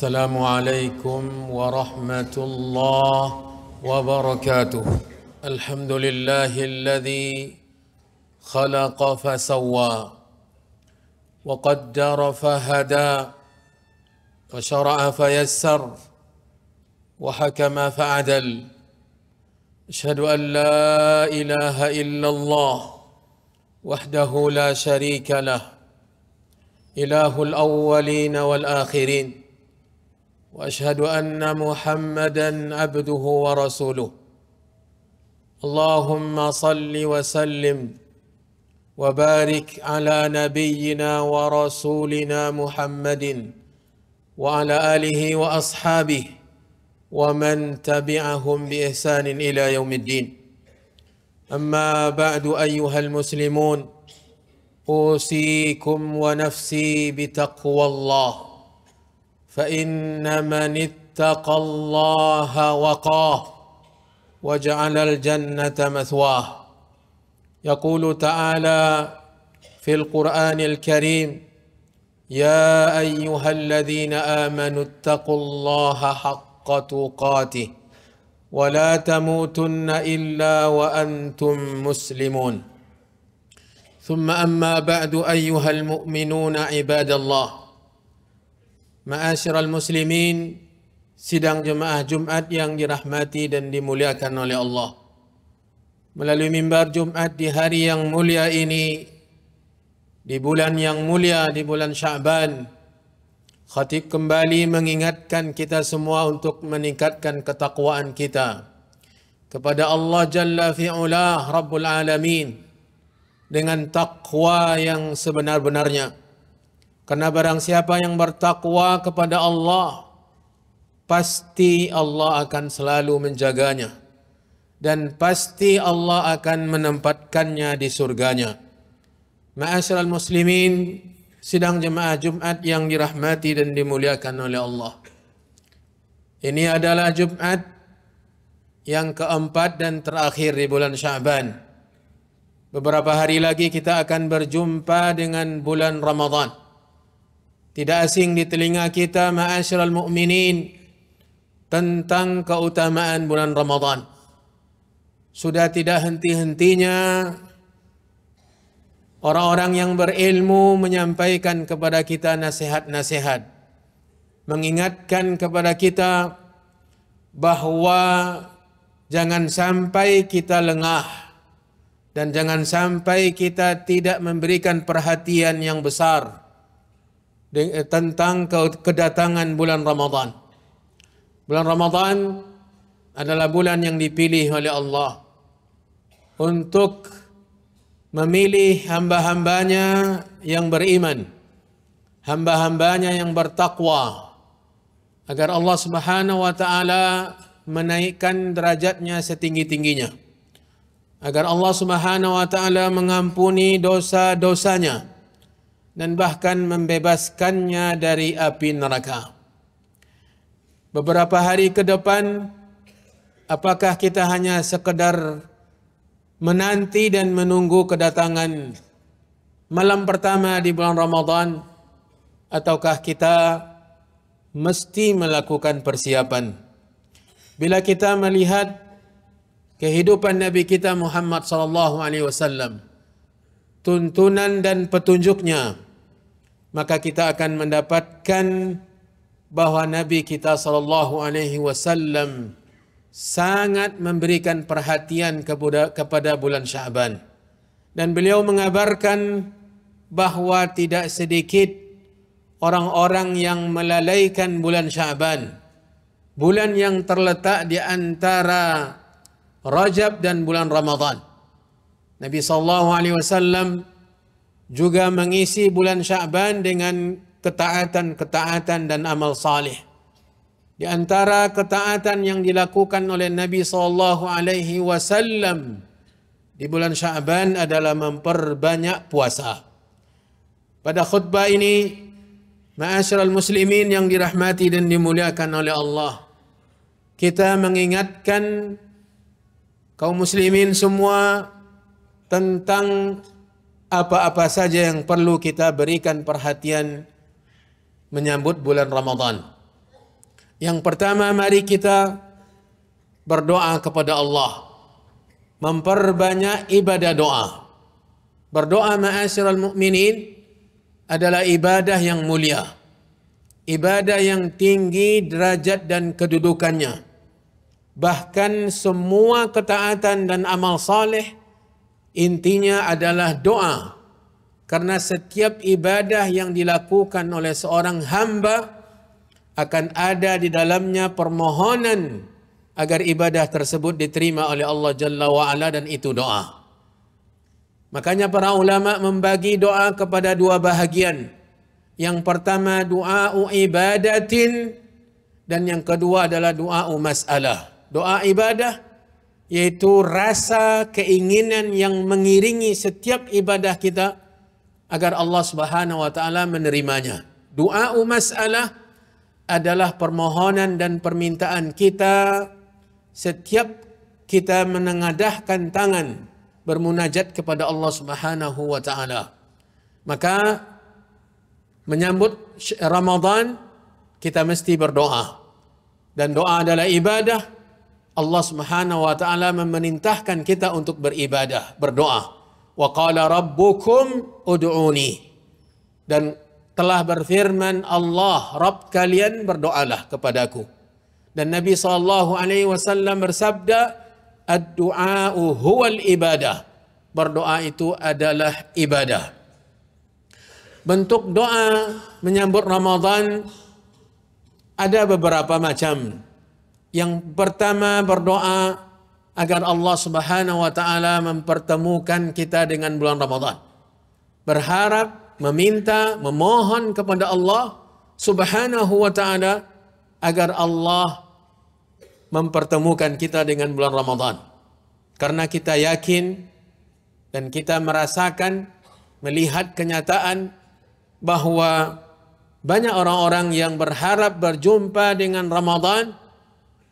Assalamualaikum warahmatullahi wabarakatuh. Alhamdulillahilladzi khalaqa fasawwa wa qaddara fahada wa syara'a fayassar wa hakama fa'adal. Asyhadu an la ilaha illallah wahdahu la syarika lah, ilahul awwalin wal akhirin. وأشهد أن محمدا عبده ورسوله. اللهم صل وسلم وبارك على نبينا ورسولنا محمد وعلى آله وأصحابه ومن تبعهم بإحسان إلى يوم الدين. أما بعد أيها المسلمون، أوصيكم ونفسي بتقوى الله، فإن من اتقى الله وقاه وجعل الجنة مثواه. يقول تعالى في القرآن الكريم: يا أيها الذين آمنوا اتقوا الله حق تقاته ولا تموتن إلا وأنتم مسلمون. ثم أما بعد أيها المؤمنون عباد الله. Ma'asyiral muslimin, sidang jemaah Jumat yang dirahmati dan dimuliakan oleh Allah. Melalui mimbar Jumat di hari yang mulia ini, di bulan yang mulia, di bulan Sya'ban, khatib kembali mengingatkan kita semua untuk meningkatkan ketakwaan kita kepada Allah Jalla fi'ula Rabbul Alamin dengan takwa yang sebenar-benarnya. Karena barang siapa yang bertakwa kepada Allah, pasti Allah akan selalu menjaganya, dan pasti Allah akan menempatkannya di surganya. Ma'asyiral muslimin, sidang jemaah Jumat yang dirahmati dan dimuliakan oleh Allah. Ini adalah Jumat yang keempat dan terakhir di bulan Sya'ban. Beberapa hari lagi kita akan berjumpa dengan bulan Ramadan. Tidak asing di telinga kita, ma'asyiral mu'minin, tentang keutamaan bulan Ramadan. Sudah tidak henti-hentinya orang-orang yang berilmu menyampaikan kepada kita nasihat-nasihat, mengingatkan kepada kita bahwa jangan sampai kita lengah dan jangan sampai kita tidak memberikan perhatian yang besar tentang kedatangan bulan Ramadan. Bulan Ramadan adalah bulan yang dipilih oleh Allah untuk memilih hamba-hambanya yang beriman, hamba-hambanya yang bertakwa, agar Allah Subhanahu wa ta'ala menaikkan derajatnya setinggi-tingginya, agar Allah Subhanahu wa ta'ala mengampuni dosa-dosanya dan bahkan membebaskannya dari api neraka. Beberapa hari ke depan, apakah kita hanya sekedar menanti dan menunggu kedatangan malam pertama di bulan Ramadan, ataukah kita mesti melakukan persiapan? Bila kita melihat kehidupan Nabi kita Muhammad sallallahu alaihi wasallam, tuntunan dan petunjuknya, maka kita akan mendapatkan bahwa Nabi kita sallallahu alaihi wasallam sangat memberikan perhatian kepada bulan Sya'ban. Dan beliau mengabarkan bahwa tidak sedikit orang-orang yang melalaikan bulan Sya'ban, bulan yang terletak di antara Rajab dan bulan Ramadan. Nabi SAW juga mengisi bulan Sya'ban dengan ketaatan-ketaatan dan amal salih. Di antara ketaatan yang dilakukan oleh Nabi SAW di bulan Sya'ban adalah memperbanyak puasa. Pada khutbah ini, ma'asyiral muslimin yang dirahmati dan dimuliakan oleh Allah, kita mengingatkan kaum muslimin semua tentang apa-apa saja yang perlu kita berikan perhatian menyambut bulan Ramadan. Yang pertama, mari kita berdoa kepada Allah, memperbanyak ibadah doa. Berdoa ma'asyiral mukminin adalah ibadah yang mulia, ibadah yang tinggi derajat dan kedudukannya. Bahkan semua ketaatan dan amal saleh intinya adalah doa. Karena setiap ibadah yang dilakukan oleh seorang hamba akan ada di dalamnya permohonan agar ibadah tersebut diterima oleh Allah Jalla wa'ala, dan itu doa. Makanya para ulama membagi doa kepada dua bahagian. Yang pertama doa ibadatin, dan yang kedua adalah doa masalah. Doa ibadah yaitu rasa keinginan yang mengiringi setiap ibadah kita agar Allah Subhanahu wa taala menerimanya. Doa masalah adalah permohonan dan permintaan kita setiap kita menengadahkan tangan bermunajat kepada Allah Subhanahu wa taala. Maka menyambut Ramadan kita mesti berdoa. Dan doa adalah ibadah. Allah Subhanahu wa taala memerintahkan kita untuk beribadah, berdoa. Wa qala rabbukum ud'uni. Dan telah berfirman Allah, Rabb kalian berdoalah kepadaku. Dan Nabi SAW bersabda, ad-du'a'u huwal ibadah. Berdoa itu adalah ibadah. Bentuk doa menyambut Ramadan ada beberapa macam. Yang pertama, berdoa agar Allah Subhanahu wa taala mempertemukan kita dengan bulan Ramadan. Berharap, meminta, memohon kepada Allah Subhanahu wa taala agar Allah mempertemukan kita dengan bulan Ramadan. Karena kita yakin dan kita merasakan, melihat kenyataan bahawa banyak orang-orang yang berharap berjumpa dengan Ramadan,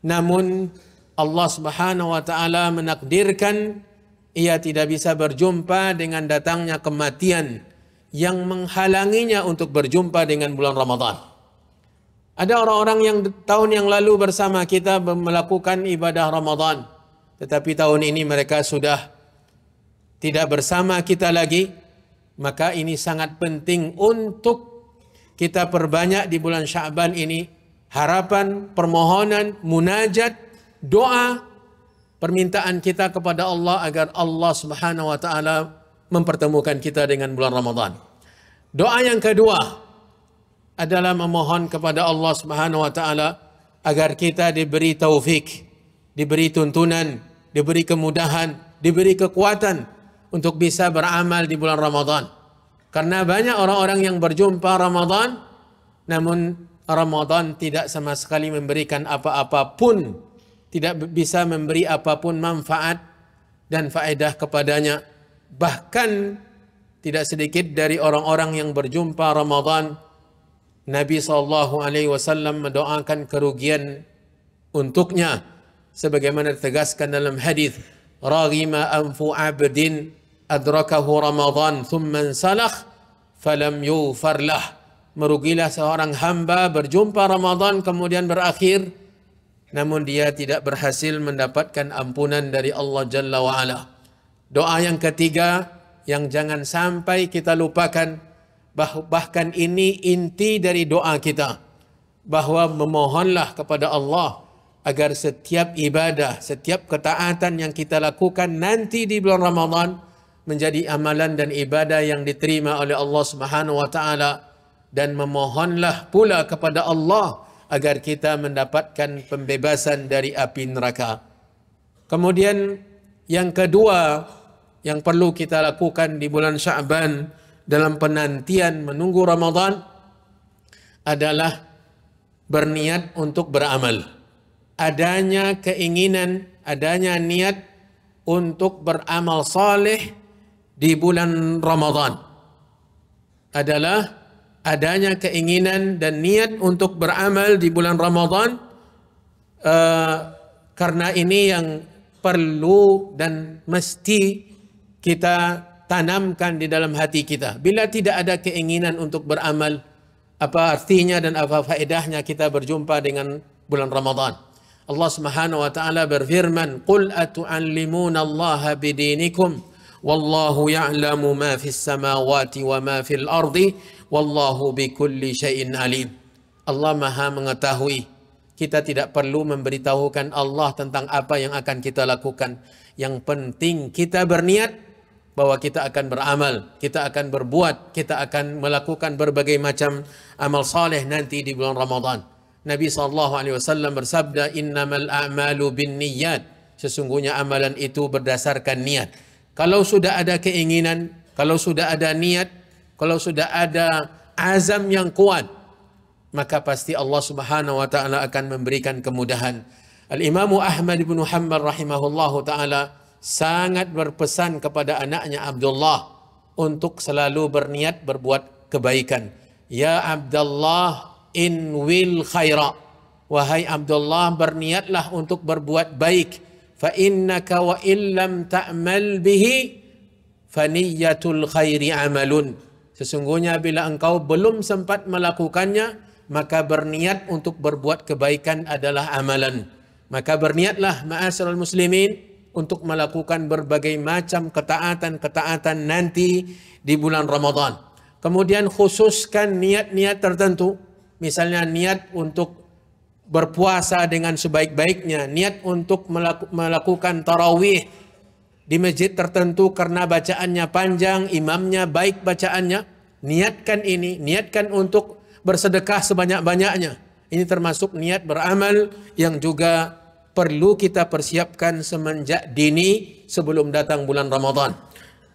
namun Allah Subhanahu wa taala menakdirkan ia tidak bisa berjumpa dengan datangnya kematian yang menghalanginya untuk berjumpa dengan bulan Ramadan. Ada orang-orang yang tahun yang lalu bersama kita melakukan ibadah Ramadan, tetapi tahun ini mereka sudah tidak bersama kita lagi. Maka ini sangat penting untuk kita perbanyak di bulan Sya'ban ini harapan, permohonan, munajat, doa, permintaan kita kepada Allah agar Allah Subhanahu wa taala mempertemukan kita dengan bulan Ramadan. Doa yang kedua adalah memohon kepada Allah Subhanahu wa taala agar kita diberi taufik, diberi tuntunan, diberi kemudahan, diberi kekuatan untuk bisa beramal di bulan Ramadan. Karena banyak orang-orang yang berjumpa Ramadan, namun Ramadan tidak sama sekali memberikan apa-apa pun, tidak bisa memberi apapun manfaat dan faedah kepadanya. Bahkan tidak sedikit dari orang-orang yang berjumpa Ramadan, Nabi SAW mendoakan kerugian untuknya, sebagaimana ditegaskan dalam hadis, raghima anfu abdin adrakahu Ramadan thumma salakh falam yufar lah. Merugilah seorang hamba berjumpa Ramadan kemudian berakhir, namun dia tidak berhasil mendapatkan ampunan dari Allah Jalla wa'ala. Doa yang ketiga yang jangan sampai kita lupakan, bahkan ini inti dari doa kita, bahwa memohonlah kepada Allah agar setiap ibadah, setiap ketaatan yang kita lakukan nanti di bulan Ramadan menjadi amalan dan ibadah yang diterima oleh Allah Subhanahu wa taala, dan memohonlah pula kepada Allah agar kita mendapatkan pembebasan dari api neraka. Kemudian yang kedua yang perlu kita lakukan di bulan Sya'ban dalam penantian menunggu Ramadan adalah berniat untuk beramal. Adanya keinginan, adanya niat untuk beramal saleh di bulan Ramadan adalah adanya keinginan dan niat untuk beramal di bulan Ramadan, karena ini yang perlu dan mesti kita tanamkan di dalam hati kita. Bila tidak ada keinginan untuk beramal, apa artinya dan apa faedahnya kita berjumpa dengan bulan Ramadan. Allah Subhanahu wa taala berfirman, "Qul atu'allimuna Allah bidinikum wallahu ya'lamu ma fis samawati wa ma fil ardi wallahu bikulli syai'in alim." Allah Maha mengetahui. Kita tidak perlu memberitahukan Allah tentang apa yang akan kita lakukan. Yang penting kita berniat bahwa kita akan beramal, kita akan berbuat, kita akan melakukan berbagai macam amal saleh nanti di bulan Ramadan. Nabi SAW bersabda, "Innamal a'malu binniyat." Sesungguhnya amalan itu berdasarkan niat. Kalau sudah ada keinginan, kalau sudah ada niat, kalau sudah ada azam yang kuat, maka pasti Allah Subhanahu wa taala akan memberikan kemudahan. Al-Imam Ahmad bin Hanbal rahimahullahu taala sangat berpesan kepada anaknya Abdullah untuk selalu berniat berbuat kebaikan. Ya Abdullah, in will khaira. Wahai Abdullah, berniatlah untuk berbuat baik. Fa innaka wa illam ta'mal bihi faniyatul khairi amalun. Sesungguhnya bila engkau belum sempat melakukannya, maka berniat untuk berbuat kebaikan adalah amalan. Maka berniatlah ma'asyiral muslimin untuk melakukan berbagai macam ketaatan-ketaatan nanti di bulan Ramadan. Kemudian khususkan niat-niat tertentu. Misalnya niat untuk berpuasa dengan sebaik-baiknya, niat untuk melakukan tarawih di masjid tertentu karena bacaannya panjang, imamnya baik bacaannya. Niatkan ini, niatkan untuk bersedekah sebanyak-banyaknya. Ini termasuk niat beramal yang juga perlu kita persiapkan semenjak dini sebelum datang bulan Ramadan.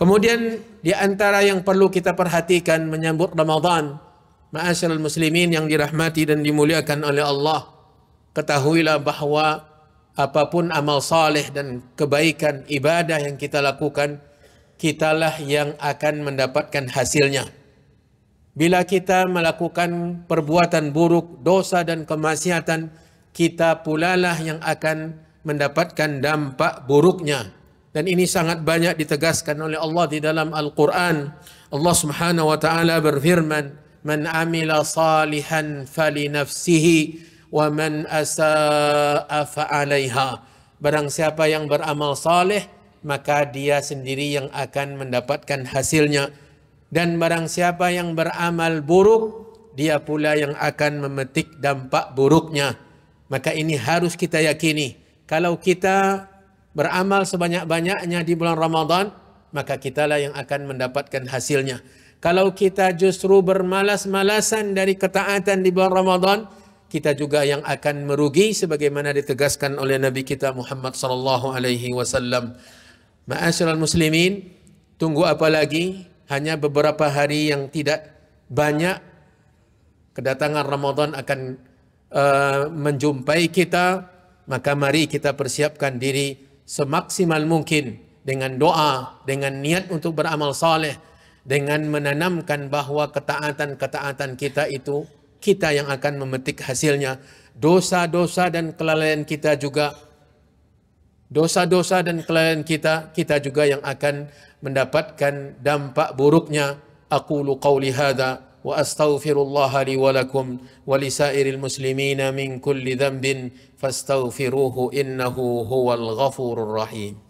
Kemudian di antara yang perlu kita perhatikan menyambut Ramadan, ma'asyiral muslimin yang dirahmati dan dimuliakan oleh Allah, ketahuilah bahwa apapun amal saleh dan kebaikan ibadah yang kita lakukan, kitalah yang akan mendapatkan hasilnya. Bila kita melakukan perbuatan buruk, dosa dan kemaksiatan, kita pulalah yang akan mendapatkan dampak buruknya. Dan ini sangat banyak ditegaskan oleh Allah di dalam Al-Quran. Allah Subhanahu wa taala berfirman, "Man amila salihan falinafsihi wa man asaa fa'alaiha." Barang siapa yang beramal saleh, maka dia sendiri yang akan mendapatkan hasilnya. Dan barang siapa yang beramal buruk, dia pula yang akan memetik dampak buruknya. Maka ini harus kita yakini. Kalau kita beramal sebanyak-banyaknya di bulan Ramadan, maka kitalah yang akan mendapatkan hasilnya. Kalau kita justru bermalas-malasan dari ketaatan di bulan Ramadan, kita juga yang akan merugi sebagaimana ditegaskan oleh Nabi kita Muhammad sallallahu alaihi wasallam. Ma'asyiral muslimin, tunggu apa lagi? Hanya beberapa hari yang tidak banyak kedatangan Ramadan akan menjumpai kita, maka mari kita persiapkan diri semaksimal mungkin dengan doa, dengan niat untuk beramal saleh, dengan menanamkan bahawa ketaatan-ketaatan kita itu kita yang akan memetik hasilnya. Dosa-dosa dan kelalaian kita juga, dosa-dosa dan kelalaian kita juga yang akan mendapatkan dampak buruknya. Aqulu qawli hadha wa astaghfirullaha li wa lakum wa lisairil muslimina min kulli dhanbin fastaghfiruhu innahu huwal ghafurur rahim.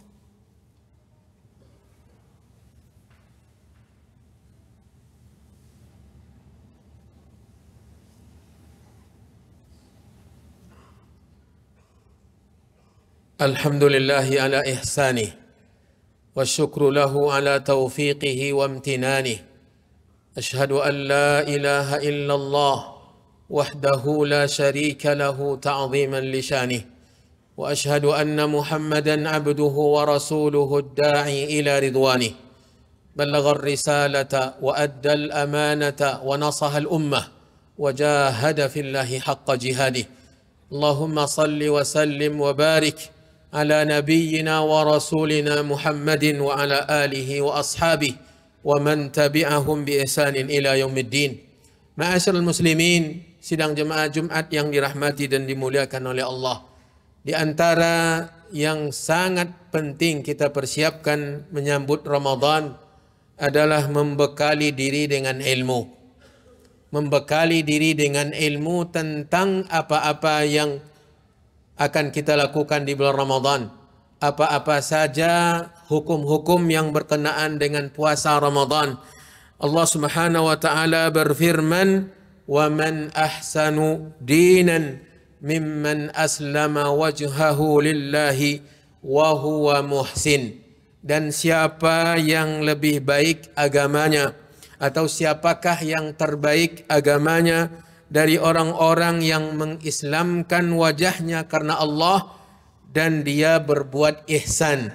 Alhamdulillahi ala ihsanih والشكر له على توفيقه وامتنانه أشهد أن لا إله إلا الله وحده لا شريك له تعظيما لشانه وأشهد أن محمدا عبده ورسوله الداعي إلى رضوانه بلغ الرسالة وأدى الأمانة ونصح الأمة وجاهد في الله حق جهاده اللهم صل وسلم وبارك على نبينا ورسولنا محمد وعلى آله وأصحابه ومن تبعهم بإحسان إلى يوم الدين. Ma'asyiral muslimin, sidang jemaah Jumat yang dirahmati dan dimuliakan oleh Allah. Di antara yang sangat penting kita persiapkan menyambut Ramadan adalah membekali diri dengan ilmu. Membekali diri dengan ilmu tentang apa-apa yang akan kita lakukan di bulan Ramadan. Apa-apa saja hukum-hukum yang berkenaan dengan puasa Ramadan. Allah Subhanahu wa taala berfirman, "Wa man ahsanu dinan mimman aslama wajhahu lillahi wa huwa muhsin." Dan siapa yang lebih baik agamanya, atau siapakah yang terbaik agamanya dari orang-orang yang mengislamkan wajahnya karena Allah dan dia berbuat ihsan.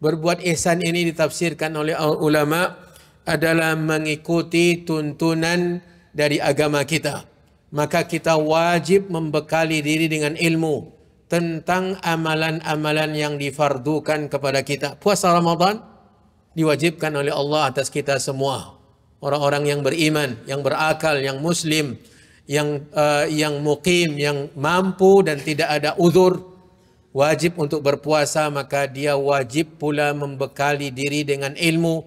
Berbuat ihsan ini ditafsirkan oleh ulama adalah mengikuti tuntunan dari agama kita. Maka kita wajib membekali diri dengan ilmu tentang amalan-amalan yang difardukan kepada kita. Puasa Ramadan diwajibkan oleh Allah atas kita semua. Orang-orang yang beriman, yang berakal, yang muslim, yang muqim, yang mampu dan tidak ada uzur, wajib untuk berpuasa, maka dia wajib pula membekali diri dengan ilmu.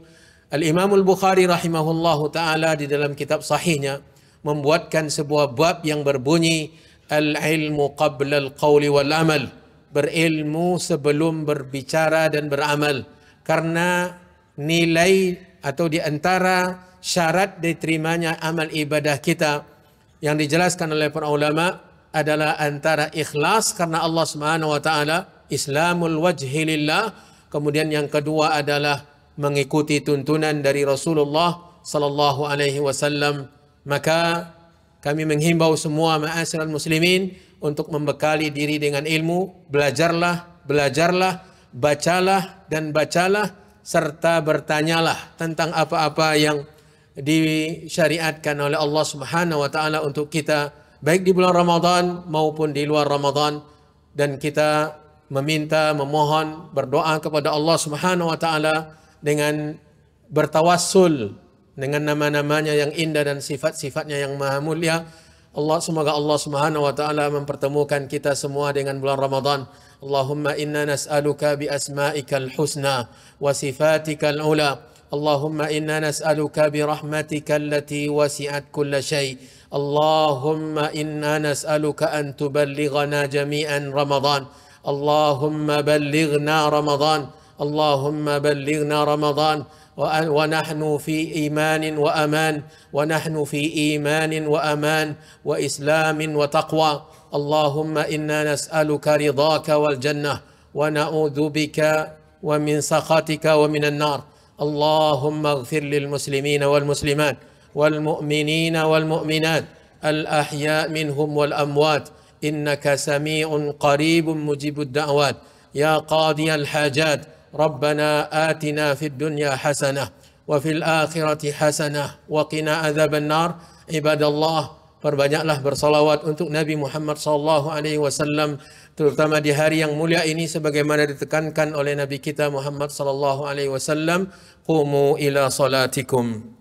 Al-Imam Al-Bukhari rahimahullahu ta'ala di dalam kitab sahihnya membuatkan sebuah bab yang berbunyi al-ilmu qabla al-qawli wal-amal. Berilmu sebelum berbicara dan beramal. Karena nilai atau di antara syarat diterimanya amal ibadah kita yang dijelaskan oleh para ulama adalah antara ikhlas karena Allah Subhanahu wa taala, islamul wajhi lillah, kemudian yang kedua adalah mengikuti tuntunan dari Rasulullah sallallahu alaihi wasallam. Maka kami menghimbau semua ma'asyiral muslimin untuk membekali diri dengan ilmu, belajarlah, bacalah dan bacalah, serta bertanyalah tentang apa-apa yang disyariatkan oleh Allah Subhanahu wa taala untuk kita, baik di bulan Ramadan maupun di luar Ramadan. Dan kita meminta, memohon, berdoa kepada Allah Subhanahu wa taala dengan bertawassul dengan nama-namanya yang indah dan sifat-sifatnya yang maha mulia. Semoga Allah Subhanahu wa taala mempertemukan kita semua dengan bulan Ramadan. Allahumma inna nas'aluka bi asma'ikal husna wa sifatikal ula. Allahumma inna nas'aluka bi rahmatika allati wasi'at kulla syai. Allahumma inna nas'aluka an tuballighana jami'an Ramadan. Allahumma ballighna Ramadan. Allahumma ballighna Ramadan. ونحن في إيمان وأمان ونحن في إيمان وأمان وإسلام وتقوى. اللهم إنا نسألك رضاك والجنة ونعوذ بك ومن سخطك ومن النار. اللهم اغفر للمسلمين والمسلمات والمؤمنين والمؤمنات الأحياء منهم والأموات إنك سميع قريب مجيب الدعوات يا قاضي الحاجات. ربنا آتنا في الدنيا حسنة وفي الآخرة حسنة وقنا عذاب النار. عباد الله, perbanyaklah bersalawat untuk Nabi Muhammad sallallahu alaihi wasallam, terutama di hari yang mulia ini sebagaimana ditekankan oleh Nabi kita Muhammad sallallahu alaihi wasallam. Qumu ila salatikum.